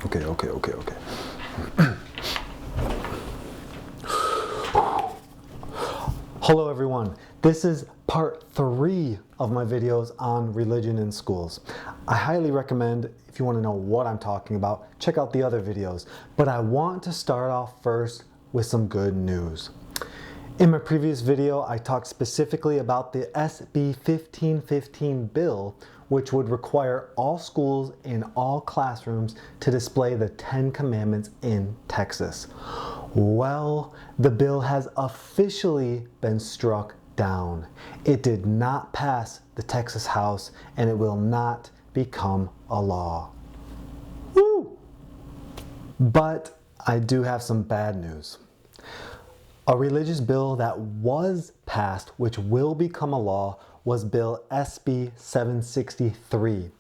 Okay. Hello everyone, this is part 3 of my videos on religion in schools. I highly recommend, if you want to know what I'm talking about, check out the other videos. But I want to start off first with some good news. In my previous video, I talked specifically about the SB1315 bill, which would require all schools in all classrooms to display the 10 Commandments in Texas. Well, the bill has officially been struck down. It did not pass the Texas House and it will not become a law. Woo! But I do have some bad news. A religious bill that was passed, which will become a law, was Bill SB1396,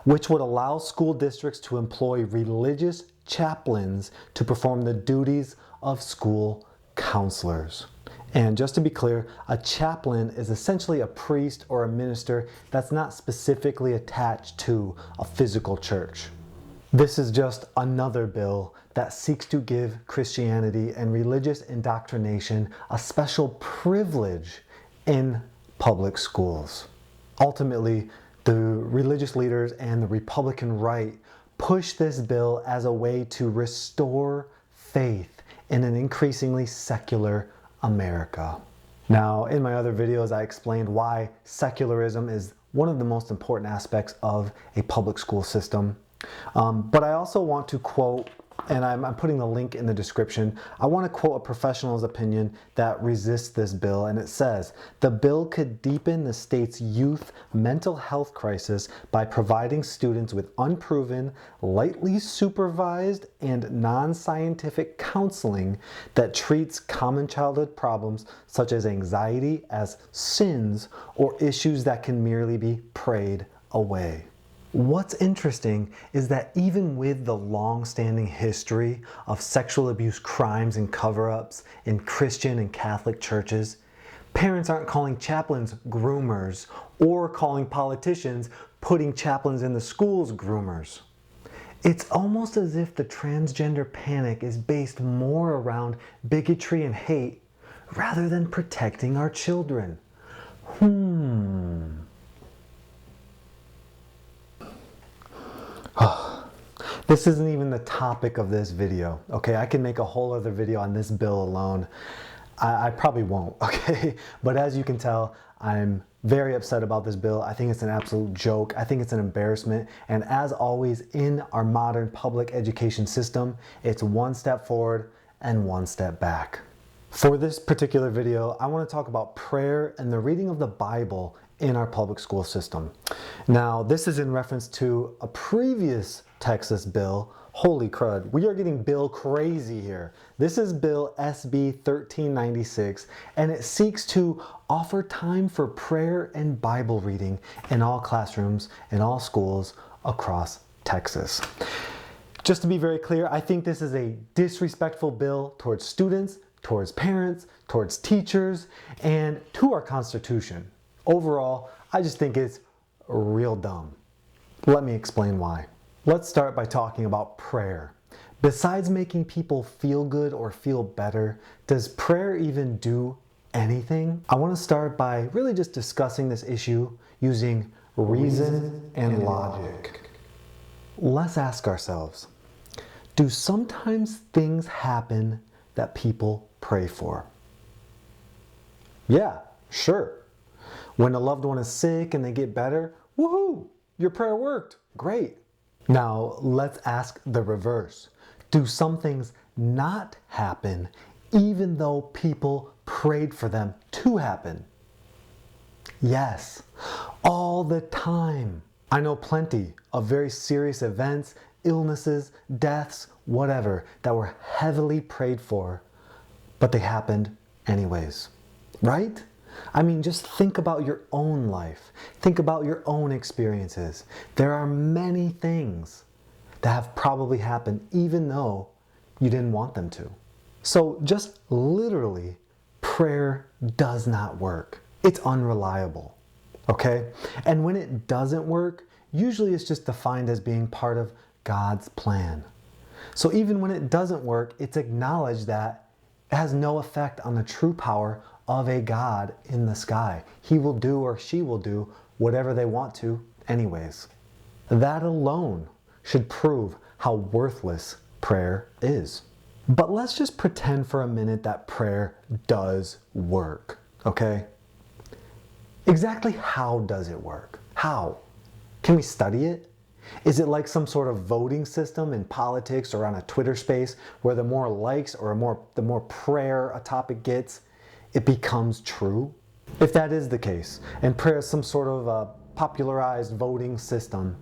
which would allow school districts to employ religious chaplains to perform the duties of school counselors. And just to be clear, a chaplain is essentially a priest or a minister that's not specifically attached to a physical church. This is just another bill that seeks to give Christianity and religious indoctrination a special privilege in public schools. Ultimately, the religious leaders and the Republican right push this bill as a way to restore faith in an increasingly secular America. Now, in my other videos, I explained why secularism is one of the most important aspects of a public school system. But I also want to quote, and I'm putting the link in the description, I want to quote a professional's opinion that resists this bill, and it says, "The bill could deepen the state's youth mental health crisis by providing students with unproven, lightly supervised, and non-scientific counseling that treats common childhood problems such as anxiety as sins or issues that can merely be prayed away." What's interesting is that even with the long-standing history of sexual abuse crimes and cover-ups in Christian and Catholic churches, parents aren't calling chaplains groomers or calling politicians putting chaplains in the schools groomers. It's almost as if the transgender panic is based more around bigotry and hate rather than protecting our children. This isn't even the topic of this video, okay? I can make a whole other video on this bill alone. I probably won't, okay? But as you can tell, I'm very upset about this bill. I think it's an absolute joke. I think it's an embarrassment. And as always in our modern public education system, it's one step forward and one step back. For this particular video, I want to talk about prayer and the reading of the Bible in our public school system. Now, this is in reference to a previous Texas bill. Holy crud, we are getting bill crazy here. This is Bill SB1396, and it seeks to offer time for prayer and Bible reading in all classrooms, in all schools across Texas. Just to be very clear, I think this is a disrespectful bill towards students, towards parents, towards teachers, and to our Constitution. Overall, I just think it's real dumb. Let me explain why. Let's start by talking about prayer. Besides making people feel good or feel better, does prayer even do anything? I want to start by really just discussing this issue using reason and logic. Let's ask ourselves, do sometimes things happen that people pray for? Yeah, sure. When a loved one is sick and they get better, woohoo, your prayer worked, great. Now let's ask the reverse. Do some things not happen even though people prayed for them to happen? Yes, all the time. I know plenty of very serious events, illnesses, deaths, whatever, that were heavily prayed for, but they happened anyways, right? I mean, just think about your own life. Think about your own experiences. There are many things that have probably happened even though you didn't want them to. So just literally, prayer does not work. It's unreliable, okay? And when it doesn't work, usually it's just defined as being part of God's plan. So even when it doesn't work, it's acknowledged that it has no effect on the true power of a God in the sky. He will do or she will do whatever they want to anyways. That alone should prove how worthless prayer is. But let's just pretend for a minute that prayer does work, okay? Exactly how does it work? How? Can we study it? Is it like some sort of voting system in politics or on a Twitter space where the more likes or the more prayer a topic gets, it becomes true? If that is the case, and prayer is some sort of a popularized voting system,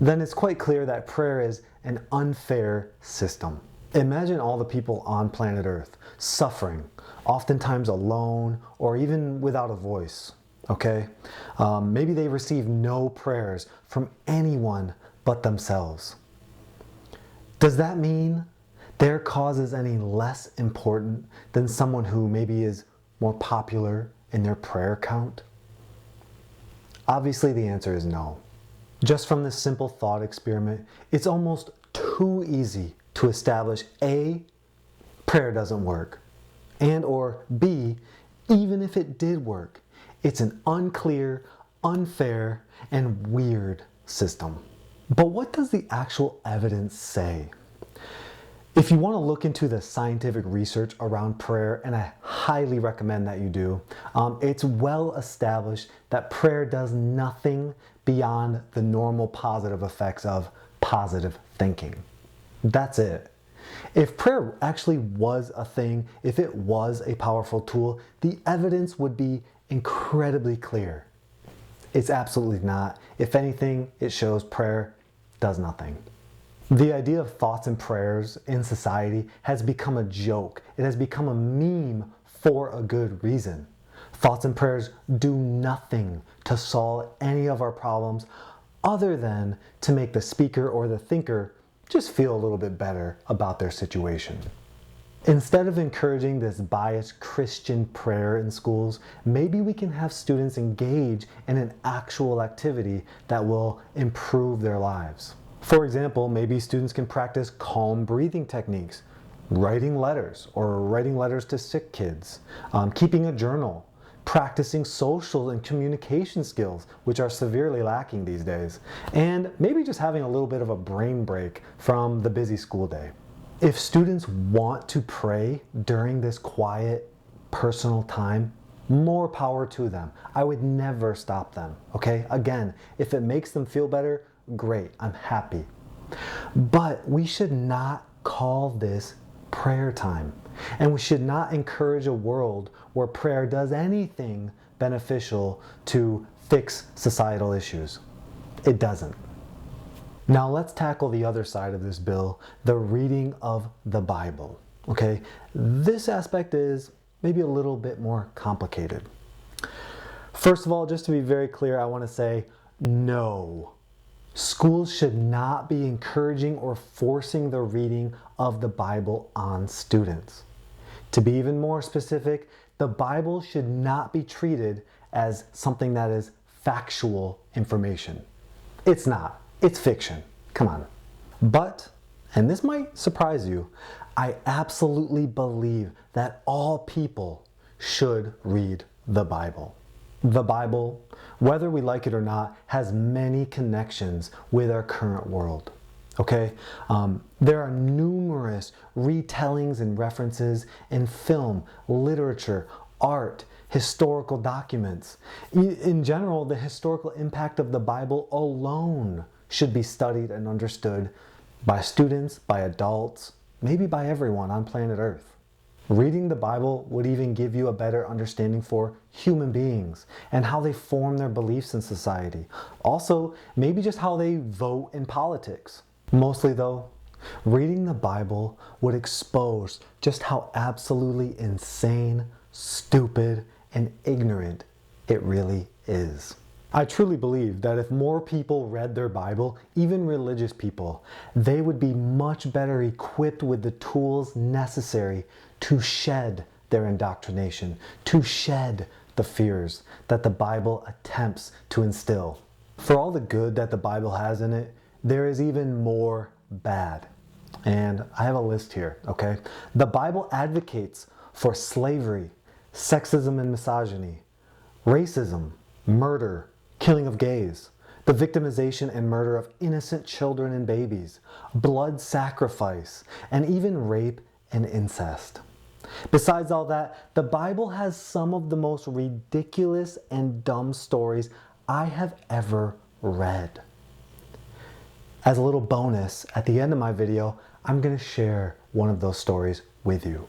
then it's quite clear that prayer is an unfair system. Imagine all the people on planet Earth suffering, oftentimes alone or even without a voice, okay? Maybe they receive no prayers from anyone but themselves. Does that mean their cause is any less important than someone who maybe is more popular in their prayer count? Obviously the answer is no. Just from this simple thought experiment, it's almost too easy to establish A, prayer doesn't work, and or B, even if it did work, it's an unclear, unfair, and weird system. But what does the actual evidence say? If you want to look into the scientific research around prayer, and I highly recommend that you do, it's well established that prayer does nothing beyond the normal positive effects of positive thinking. That's it. If prayer actually was a thing, if it was a powerful tool, the evidence would be incredibly clear. It's absolutely not. If anything, it shows prayer does nothing. The idea of thoughts and prayers in society has become a joke. It has become a meme for a good reason. Thoughts and prayers do nothing to solve any of our problems other than to make the speaker or the thinker just feel a little bit better about their situation. Instead of encouraging this biased Christian prayer in schools, maybe we can have students engage in an actual activity that will improve their lives. For example, maybe students can practice calm breathing techniques, writing letters to sick kids, keeping a journal, practicing social and communication skills, which are severely lacking these days, and maybe just having a little bit of a brain break from the busy school day. If students want to pray during this quiet, personal time, more power to them. I would never stop them, okay? Again, if it makes them feel better, great, I'm happy. But we should not call this prayer time. And we should not encourage a world where prayer does anything beneficial to fix societal issues. It doesn't. Now let's tackle the other side of this bill, the reading of the Bible. Okay, this aspect is maybe a little bit more complicated. First of all, just to be very clear, I want to say no. Schools should not be encouraging or forcing the reading of the Bible on students. To be even more specific, the Bible should not be treated as something that is factual information. It's not. It's fiction. Come on. But, and this might surprise you, I absolutely believe that all people should read the Bible. The Bible, whether we like it or not, has many connections with our current world. Okay? There are numerous retellings and references in film, literature, art, historical documents. In general, the historical impact of the Bible alone should be studied and understood by students, by adults, maybe by everyone on planet Earth. Reading the Bible would even give you a better understanding for human beings and how they form their beliefs in society. Also, maybe just how they vote in politics. Mostly though, reading the Bible would expose just how absolutely insane, stupid, and ignorant it really is. I truly believe that if more people read their Bible, even religious people, they would be much better equipped with the tools necessary to shed their indoctrination, to shed the fears that the Bible attempts to instill. For all the good that the Bible has in it, there is even more bad. And I have a list here, okay? The Bible advocates for slavery, sexism and misogyny, racism, murder, killing of gays, the victimization and murder of innocent children and babies, blood sacrifice, and even rape and incest. Besides all that, the Bible has some of the most ridiculous and dumb stories I have ever read. As a little bonus, at the end of my video, I'm going to share one of those stories with you.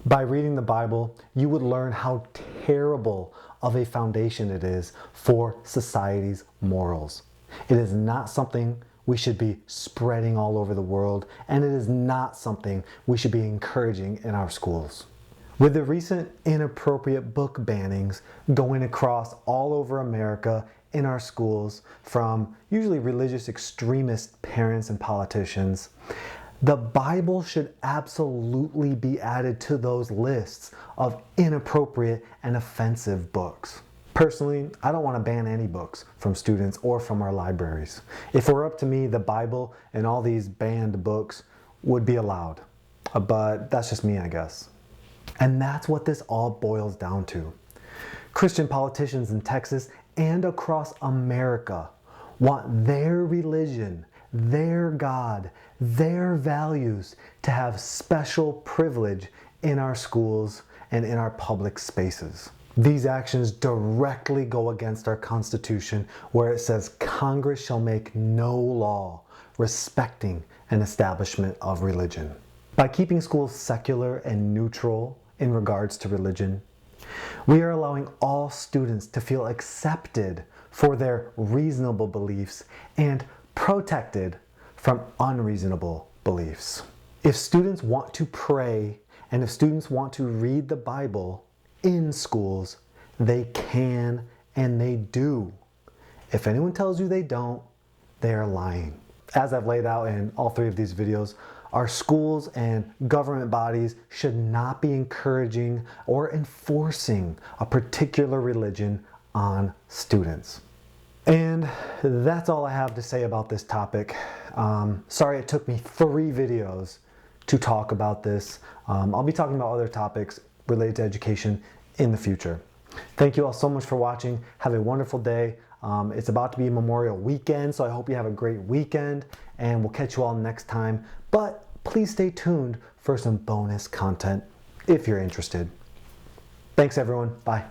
By reading the Bible, you would learn how terrible of a foundation it is for society's morals. It is not something we should be spreading all over the world, and it is not something we should be encouraging in our schools. With the recent inappropriate book bannings going across all over America in our schools from usually religious extremist parents and politicians, the Bible should absolutely be added to those lists of inappropriate and offensive books. Personally, I don't want to ban any books from students or from our libraries. If it were up to me, the Bible and all these banned books would be allowed. But that's just me, I guess. And that's what this all boils down to. Christian politicians in Texas and across America want their religion, their God, their values to have special privilege in our schools and in our public spaces. These actions directly go against our Constitution, where it says Congress shall make no law respecting an establishment of religion. By keeping schools secular and neutral in regards to religion, we are allowing all students to feel accepted for their reasonable beliefs and protected from unreasonable beliefs. If students want to pray and if students want to read the Bible in schools, they can and they do. If anyone tells you they don't, they are lying. As I've laid out in all three of these videos, our schools and government bodies should not be encouraging or enforcing a particular religion on students. And that's all I have to say about this topic. Sorry it took me 3 videos to talk about this. I'll be talking about other topics related to education in the future. Thank you all so much for watching. Have a wonderful day. It's about to be Memorial Weekend, so I hope you have a great weekend, and we'll catch you all next time. But please stay tuned for some bonus content if you're interested. Thanks everyone. Bye.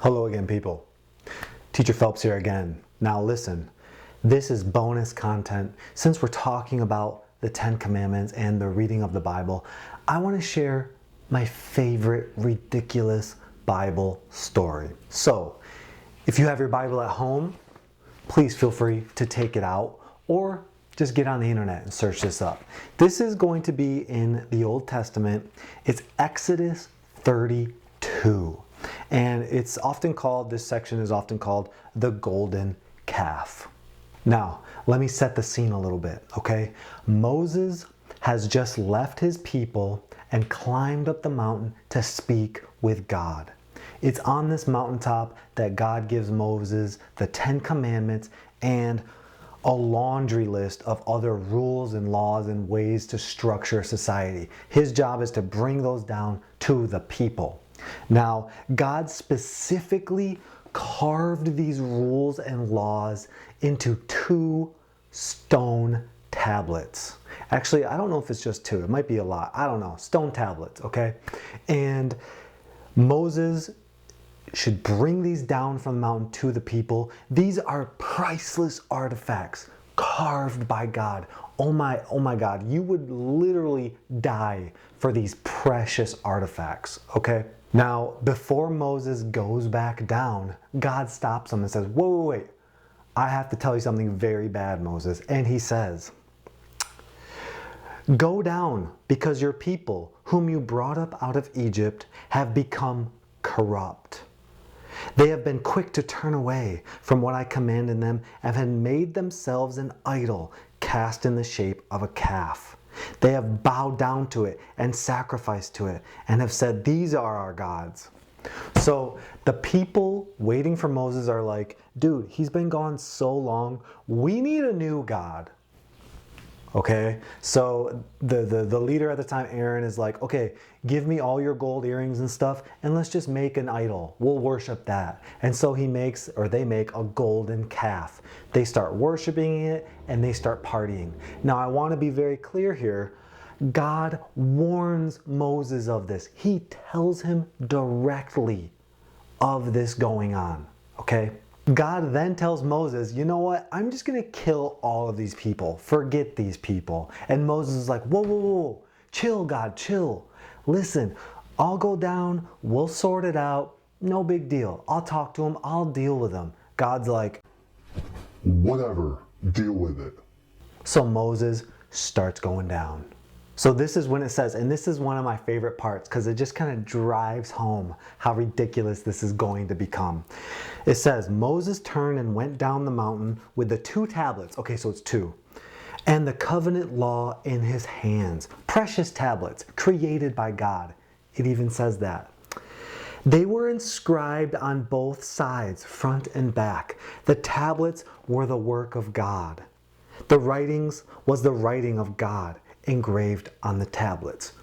Hello again, people. Teacher Phelps here again. Now listen, this is bonus content. Since we're talking about the 10 Commandments and the reading of the Bible, I want to share my favorite ridiculous Bible story. So, if you have your Bible at home, please feel free to take it out or just get on the internet and search this up. This is going to be in the Old Testament. It's Exodus 32. And it's often called, this section is often called the Golden Calf. Now, let me set the scene a little bit, okay? Moses has just left his people and climbed up the mountain to speak with God. It's on this mountaintop that God gives Moses the 10 Commandments and a laundry list of other rules and laws and ways to structure society. His job is to bring those down to the people. Now, God specifically carved these rules and laws into 2 stone tablets. Actually, I don't know if it's just 2. It might be a lot. I don't know. Stone tablets, okay? And Moses should bring these down from the mountain to the people. These are priceless artifacts carved by God. Oh my God, you would literally die for these precious artifacts, okay? Now, before Moses goes back down, God stops him and says, wait, I have to tell you something very bad, Moses. And he says, go down, because your people, whom you brought up out of Egypt, have become corrupt. They have been quick to turn away from what I commanded them and have made themselves an idol cast in the shape of a calf. They have bowed down to it and sacrificed to it and have said, these are our gods. So the people waiting for Moses are like, dude, he's been gone so long, we need a new God. Okay, so the leader at the time, Aaron, is like, okay, give me all your gold earrings and stuff, and let's just make an idol. We'll worship that. And so they make a golden calf. They start worshiping it, and they start partying. Now, I want to be very clear here. God warns Moses of this. He tells him directly of this going on, okay? God then tells Moses, you know what? I'm just going to kill all of these people. Forget these people. And Moses is like, whoa, whoa, whoa. Chill, God, chill. Listen, I'll go down. We'll sort it out. No big deal. I'll talk to him. I'll deal with him. God's like, whatever. Deal with it. So Moses starts going down. So this is when it says, and this is one of my favorite parts because it just kind of drives home how ridiculous this is going to become. It says, Moses turned and went down the mountain with the 2 tablets. Okay, so it's 2. And the covenant law in his hands. Precious tablets created by God. It even says that. They were inscribed on both sides, front and back. The tablets were the work of God. The writings was the writing of God, engraved on the tablets.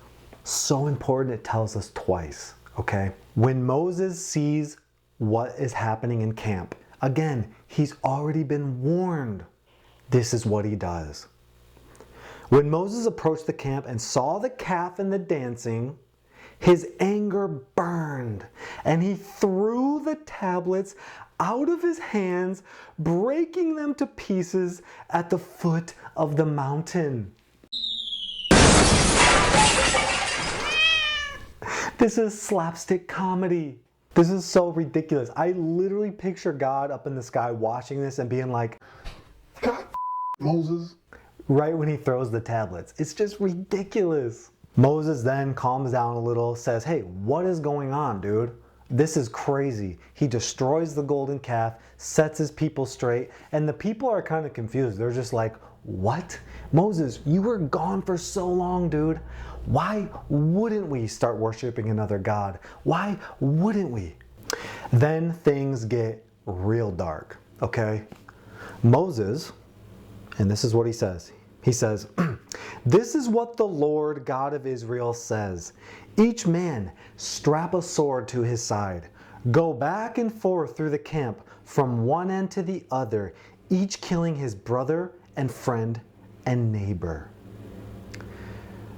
So important, it tells us twice, okay? When Moses sees what is happening in camp, again, he's already been warned. This is what he does. When Moses approached the camp and saw the calf and the dancing, his anger burned, and he threw the tablets out of his hands, breaking them to pieces at the foot of the mountain. This is slapstick comedy. This is so ridiculous. I literally picture God up in the sky watching this and being like, God, Moses. Right when he throws the tablets. It's just ridiculous. Moses then calms down a little, says, hey, what is going on, dude? This is crazy. He destroys the golden calf, sets his people straight, and the people are kind of confused. They're just like, what? Moses, you were gone for so long, dude. Why wouldn't we start worshiping another God? Why wouldn't we? Then things get real dark, okay? Moses, and this is what he says. He says, this is what the Lord God of Israel says. Each man strap a sword to his side. Go back and forth through the camp from one end to the other, each killing his brother and friend and neighbor.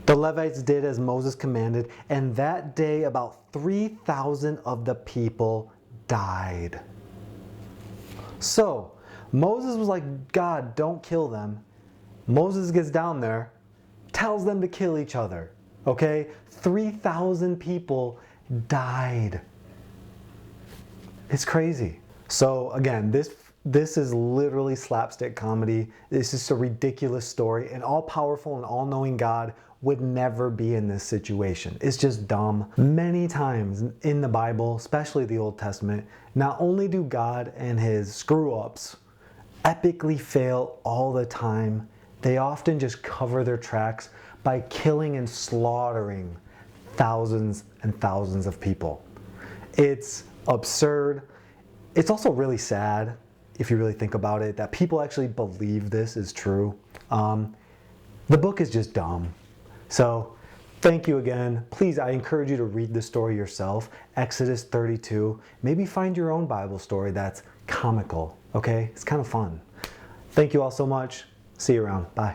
The Levites did as Moses commanded, and that day about 3,000 of the people died. So Moses was like, God, don't kill them. Moses gets down there, tells them to kill each other. Okay? 3,000 people died. It's crazy. So again, this is literally slapstick comedy. This is a ridiculous story. An all-powerful and all-knowing God would never be in this situation. It's just dumb. Many times in the Bible, especially the Old Testament, not only do God and his screw-ups epically fail all the time, they often just cover their tracks by killing and slaughtering thousands and thousands of people. It's absurd. It's also really sad, if you really think about it, that people actually believe this is true. The book is just dumb. So thank you again. Please, I encourage you to read the story yourself. Exodus 32. Maybe find your own Bible story that's comical, okay? It's kind of fun. Thank you all so much. See you around. Bye.